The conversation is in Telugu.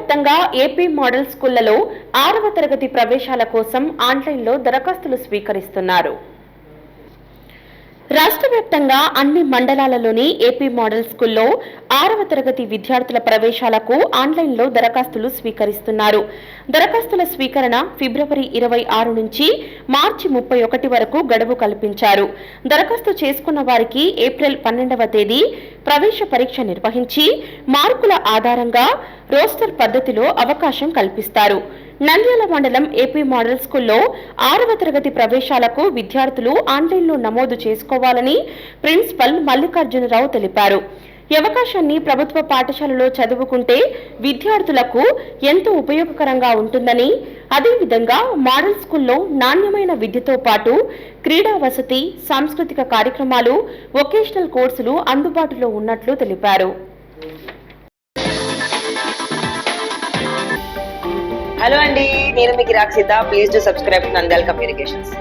వ్యాప్తంగా ఏపీ మోడల్ స్కూళ్లలో 6వ తరగతి ప్రవేశాల కోసం ఆన్లైన్లో దరఖాస్తులు స్వీకరిస్తున్నారు. రాష్ట్ర వ్యాప్తంగా అన్ని మండలాలలోని ఏపీ మోడల్ స్కూల్లో 6వ తరగతి విద్యార్థుల ప్రవేశాలకు ఆన్లైన్లో దరఖాస్తులు స్వీకరిస్తున్నారు. దరఖాస్తుల స్వీకరణ ఫిబ్రవరి 26 నుంచి మార్చి 31 వరకు గడువు కల్పించారు. దరఖాస్తు చేసుకున్న వారికి ఏప్రిల్ 12వ తేదీ ప్రవేశ పరీక్ష నిర్వహించి మార్కుల ఆధారంగా రోస్టర్ పద్ధతిలో అవకాశం కల్పిస్తారు. నంద్యాల మండలం ఏపీ మోడల్ స్కూల్లో 6వ తరగతి ప్రవేశాలకు విద్యార్థులు ఆన్లైన్లో నమోదు చేసుకోవాలని ప్రిన్సిపల్ మల్లికార్జునరావు తెలిపారు. ఈ అవకాశాన్ని ప్రభుత్వ పాఠశాలలో చదువుకుంటే విద్యార్థులకు ఎంతో ఉపయోగకరంగా ఉంటుందని, అదేవిధంగా మోడల్ స్కూల్లో నాణ్యమైన విద్యతో పాటు క్రీడా వసతి, సాంస్కృతిక కార్యక్రమాలు, వొకేషనల్ కోర్సులు అందుబాటులో ఉన్నట్లు తెలిపారు. హలో అండి, నేను మీకు Rakshitha. Please to subscribe Nandyal communications.